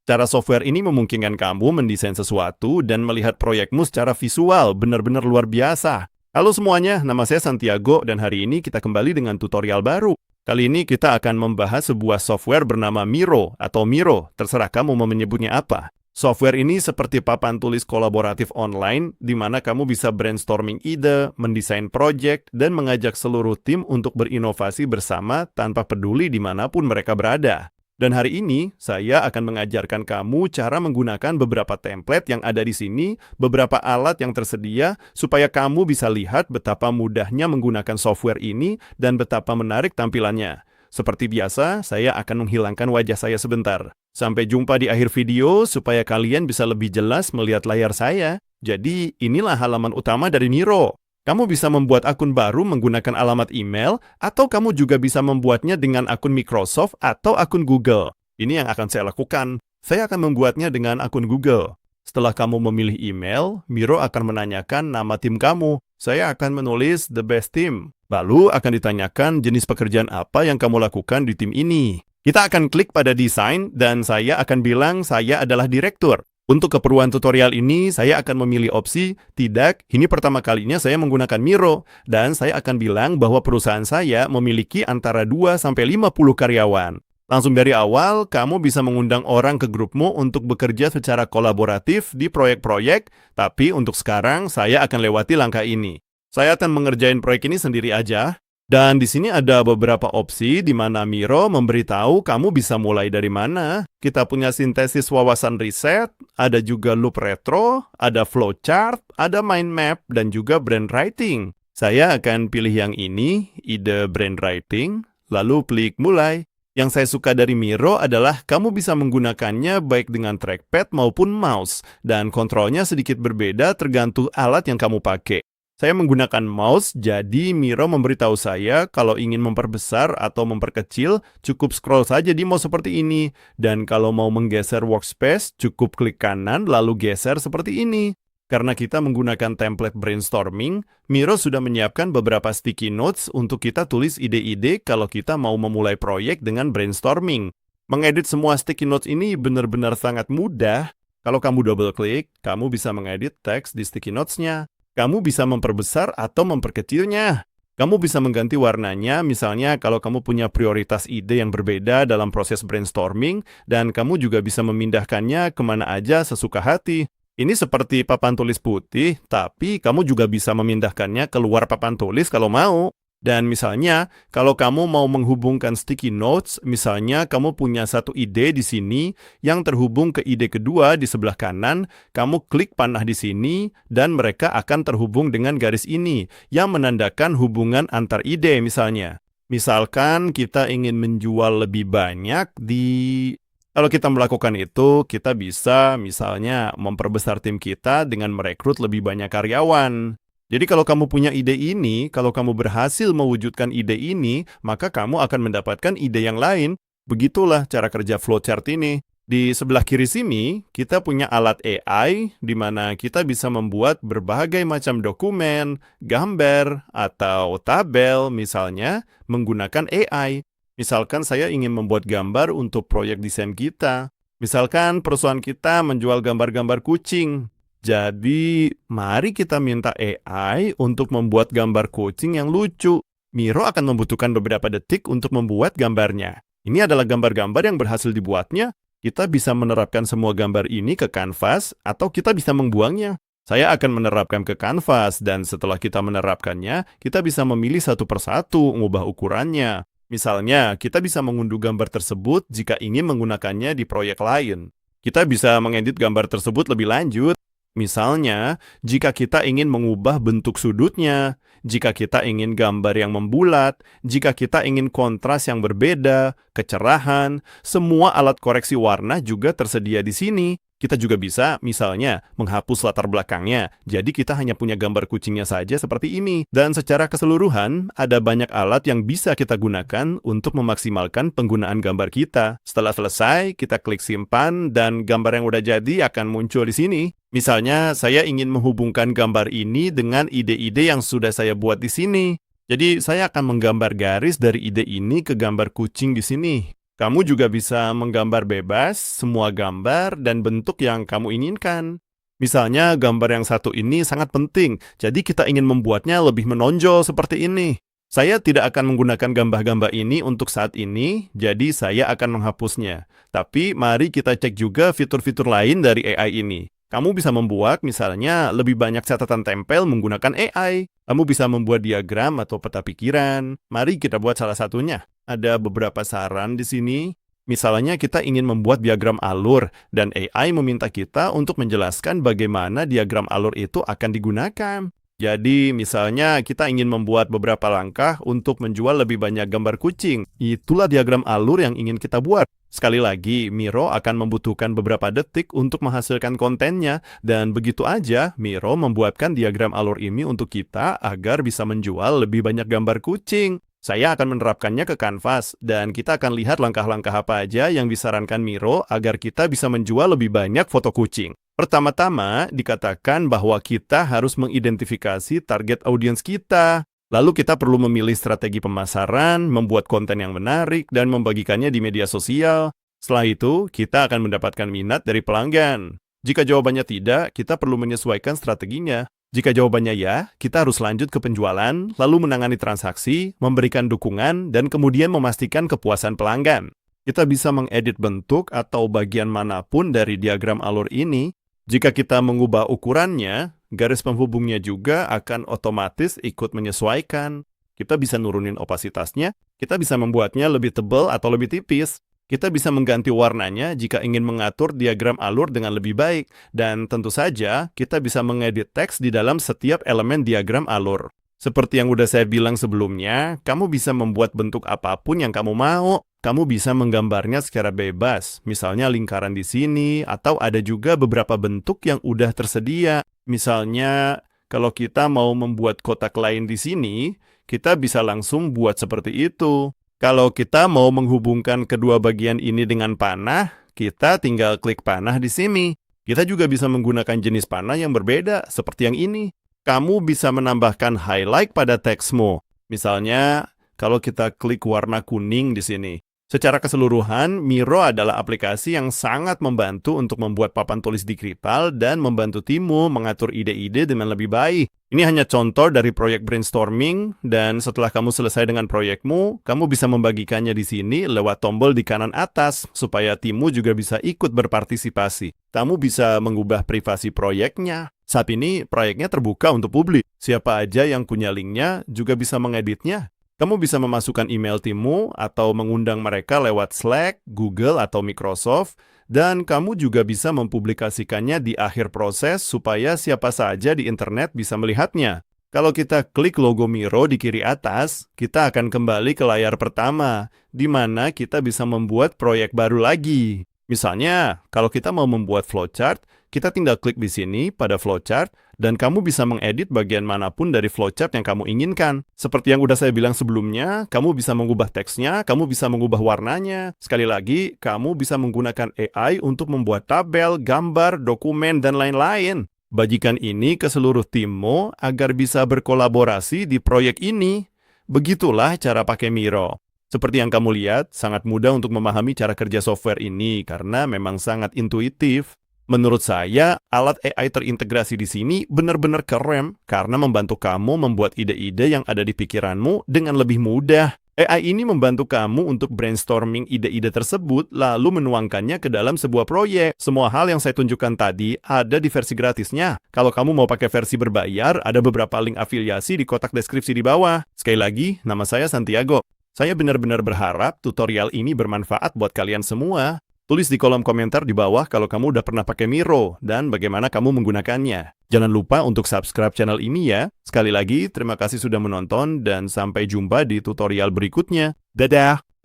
Cara software ini memungkinkan kamu mendesain sesuatu dan melihat proyekmu secara visual, benar-benar luar biasa. Halo semuanya, nama saya Santiago dan hari ini kita kembali dengan tutorial baru. Kali ini kita akan membahas sebuah software bernama Miro atau Miro, terserah kamu mau menyebutnya apa. Software ini seperti papan tulis kolaboratif online, di mana kamu bisa brainstorming ide, mendesain proyek, dan mengajak seluruh tim untuk berinovasi bersama tanpa peduli dimanapun mereka berada. Dan hari ini, saya akan mengajarkan kamu cara menggunakan beberapa template yang ada di sini, beberapa alat yang tersedia, supaya kamu bisa lihat betapa mudahnya menggunakan software ini dan betapa menarik tampilannya. Seperti biasa, saya akan menghilangkan wajah saya sebentar. Sampai jumpa di akhir video supaya kalian bisa lebih jelas melihat layar saya. Jadi, inilah halaman utama dari Miro. Kamu bisa membuat akun baru menggunakan alamat email, atau kamu juga bisa membuatnya dengan akun Microsoft atau akun Google. Ini yang akan saya lakukan. Saya akan membuatnya dengan akun Google. Setelah kamu memilih email, Miro akan menanyakan nama tim kamu. Saya akan menulis The Best Team. Lalu akan ditanyakan jenis pekerjaan apa yang kamu lakukan di tim ini. Kita akan klik pada desain dan saya akan bilang saya adalah direktur. Untuk keperluan tutorial ini, saya akan memilih opsi tidak, ini pertama kalinya saya menggunakan Miro, dan saya akan bilang bahwa perusahaan saya memiliki antara 2-50 karyawan. Langsung dari awal, kamu bisa mengundang orang ke grupmu untuk bekerja secara kolaboratif di proyek-proyek, tapi untuk sekarang saya akan lewati langkah ini. Saya akan mengerjain proyek ini sendiri aja. Dan di sini ada beberapa opsi di mana Miro memberitahu kamu bisa mulai dari mana. Kita punya sintesis wawasan riset, ada juga loop retro, ada flowchart, ada mind map, dan juga brainwriting. Saya akan pilih yang ini, ide brainwriting, lalu klik mulai. Yang saya suka dari Miro adalah kamu bisa menggunakannya baik dengan trackpad maupun mouse, dan kontrolnya sedikit berbeda tergantung alat yang kamu pakai. Saya menggunakan mouse, jadi Miro memberitahu saya kalau ingin memperbesar atau memperkecil, cukup scroll saja di mouse seperti ini. Dan kalau mau menggeser workspace, cukup klik kanan lalu geser seperti ini. Karena kita menggunakan template brainstorming, Miro sudah menyiapkan beberapa sticky notes untuk kita tulis ide-ide kalau kita mau memulai proyek dengan brainstorming. Mengedit semua sticky notes ini benar-benar sangat mudah. Kalau kamu double klik, kamu bisa mengedit teks di sticky notes-nya. Kamu bisa memperbesar atau memperkecilnya. Kamu bisa mengganti warnanya, misalnya kalau kamu punya prioritas ide yang berbeda dalam proses brainstorming, dan kamu juga bisa memindahkannya kemana aja sesuka hati. Ini seperti papan tulis putih, tapi kamu juga bisa memindahkannya keluar papan tulis kalau mau. Dan misalnya, kalau kamu mau menghubungkan sticky notes, misalnya kamu punya satu ide di sini yang terhubung ke ide kedua di sebelah kanan, kamu klik panah di sini dan mereka akan terhubung dengan garis ini yang menandakan hubungan antar ide misalnya. Misalkan kita ingin menjual lebih banyak Kalau kita melakukan itu, kita bisa misalnya memperbesar tim kita dengan merekrut lebih banyak karyawan. Jadi kalau kamu punya ide ini, kalau kamu berhasil mewujudkan ide ini, maka kamu akan mendapatkan ide yang lain. Begitulah cara kerja flowchart ini. Di sebelah kiri sini, kita punya alat AI, di mana kita bisa membuat berbagai macam dokumen, gambar, atau tabel misalnya, menggunakan AI. Misalkan saya ingin membuat gambar untuk proyek desain kita. Misalkan perusahaan kita menjual gambar-gambar kucing. Jadi, mari kita minta AI untuk membuat gambar kucing yang lucu. Miro akan membutuhkan beberapa detik untuk membuat gambarnya. Ini adalah gambar-gambar yang berhasil dibuatnya. Kita bisa menerapkan semua gambar ini ke kanvas, atau kita bisa membuangnya. Saya akan menerapkan ke kanvas, dan setelah kita menerapkannya, kita bisa memilih satu persatu, mengubah ukurannya. Misalnya, kita bisa mengunduh gambar tersebut jika ingin menggunakannya di proyek lain. Kita bisa mengedit gambar tersebut lebih lanjut. Misalnya, jika kita ingin mengubah bentuk sudutnya, jika kita ingin gambar yang membulat, jika kita ingin kontras yang berbeda, kecerahan, semua alat koreksi warna juga tersedia di sini. Kita juga bisa, misalnya, menghapus latar belakangnya. Jadi kita hanya punya gambar kucingnya saja seperti ini. Dan secara keseluruhan, ada banyak alat yang bisa kita gunakan untuk memaksimalkan penggunaan gambar kita. Setelah selesai, kita klik simpan dan gambar yang udah jadi akan muncul di sini. Misalnya, saya ingin menghubungkan gambar ini dengan ide-ide yang sudah saya buat di sini. Jadi, saya akan menggambar garis dari ide ini ke gambar kucing di sini. Kamu juga bisa menggambar bebas semua gambar dan bentuk yang kamu inginkan. Misalnya gambar yang satu ini sangat penting, jadi kita ingin membuatnya lebih menonjol seperti ini. Saya tidak akan menggunakan gambar-gambar ini untuk saat ini, jadi saya akan menghapusnya. Tapi mari kita cek juga fitur-fitur lain dari AI ini. Kamu bisa membuat misalnya lebih banyak catatan tempel menggunakan AI. Kamu bisa membuat diagram atau peta pikiran. Mari kita buat salah satunya. Ada beberapa saran di sini. Misalnya kita ingin membuat diagram alur, dan AI meminta kita untuk menjelaskan bagaimana diagram alur itu akan digunakan. Jadi, misalnya kita ingin membuat beberapa langkah untuk menjual lebih banyak gambar kucing. Itulah diagram alur yang ingin kita buat. Sekali lagi, Miro akan membutuhkan beberapa detik untuk menghasilkan kontennya, dan begitu aja, Miro membuatkan diagram alur ini untuk kita agar bisa menjual lebih banyak gambar kucing. Saya akan menerapkannya ke kanvas, dan kita akan lihat langkah-langkah apa aja yang disarankan Miro agar kita bisa menjual lebih banyak foto kucing. Pertama-tama, dikatakan bahwa kita harus mengidentifikasi target audiens kita. Lalu kita perlu memilih strategi pemasaran, membuat konten yang menarik, dan membagikannya di media sosial. Setelah itu, kita akan mendapatkan minat dari pelanggan. Jika jawabannya tidak, kita perlu menyesuaikan strateginya. Jika jawabannya ya, kita harus lanjut ke penjualan, lalu menangani transaksi, memberikan dukungan, dan kemudian memastikan kepuasan pelanggan. Kita bisa mengedit bentuk atau bagian manapun dari diagram alur ini. Jika kita mengubah ukurannya, garis penghubungnya juga akan otomatis ikut menyesuaikan. Kita bisa nurunin opasitasnya, kita bisa membuatnya lebih tebal atau lebih tipis. Kita bisa mengganti warnanya jika ingin mengatur diagram alur dengan lebih baik. Dan tentu saja, kita bisa mengedit teks di dalam setiap elemen diagram alur. Seperti yang udah saya bilang sebelumnya, kamu bisa membuat bentuk apapun yang kamu mau. Kamu bisa menggambarnya secara bebas, misalnya lingkaran di sini, atau ada juga beberapa bentuk yang udah tersedia. Misalnya, kalau kita mau membuat kotak lain di sini, kita bisa langsung buat seperti itu. Kalau kita mau menghubungkan kedua bagian ini dengan panah, kita tinggal klik panah di sini. Kita juga bisa menggunakan jenis panah yang berbeda, seperti yang ini. Kamu bisa menambahkan highlight pada teksmu. Misalnya, kalau kita klik warna kuning di sini. Secara keseluruhan, Miro adalah aplikasi yang sangat membantu untuk membuat papan tulis digital dan membantu timmu mengatur ide-ide dengan lebih baik. Ini hanya contoh dari proyek brainstorming, dan setelah kamu selesai dengan proyekmu, kamu bisa membagikannya di sini lewat tombol di kanan atas, supaya timmu juga bisa ikut berpartisipasi. Kamu bisa mengubah privasi proyeknya. Saat ini, proyeknya terbuka untuk publik. Siapa aja yang punya linknya juga bisa mengeditnya. Kamu bisa memasukkan email timmu atau mengundang mereka lewat Slack, Google, atau Microsoft, dan kamu juga bisa mempublikasikannya di akhir proses supaya siapa saja di internet bisa melihatnya. Kalau kita klik logo Miro di kiri atas, kita akan kembali ke layar pertama, di mana kita bisa membuat proyek baru lagi. Misalnya, kalau kita mau membuat flowchart, kita tinggal klik di sini pada flowchart, dan kamu bisa mengedit bagian manapun dari flowchart yang kamu inginkan. Seperti yang udah saya bilang sebelumnya, kamu bisa mengubah teksnya, kamu bisa mengubah warnanya. Sekali lagi, kamu bisa menggunakan AI untuk membuat tabel, gambar, dokumen, dan lain-lain. Bagikan ini ke seluruh timmu agar bisa berkolaborasi di proyek ini. Begitulah cara pakai Miro. Seperti yang kamu lihat, sangat mudah untuk memahami cara kerja software ini karena memang sangat intuitif. Menurut saya, alat AI terintegrasi di sini benar-benar keren karena membantu kamu membuat ide-ide yang ada di pikiranmu dengan lebih mudah. AI ini membantu kamu untuk brainstorming ide-ide tersebut lalu menuangkannya ke dalam sebuah proyek. Semua hal yang saya tunjukkan tadi ada di versi gratisnya. Kalau kamu mau pakai versi berbayar, ada beberapa link afiliasi di kotak deskripsi di bawah. Sekali lagi, nama saya Santiago. Saya benar-benar berharap tutorial ini bermanfaat buat kalian semua. Tulis di kolom komentar di bawah kalau kamu udah pernah pakai Miro dan bagaimana kamu menggunakannya. Jangan lupa untuk subscribe channel ini ya. Sekali lagi, terima kasih sudah menonton dan sampai jumpa di tutorial berikutnya. Dadah!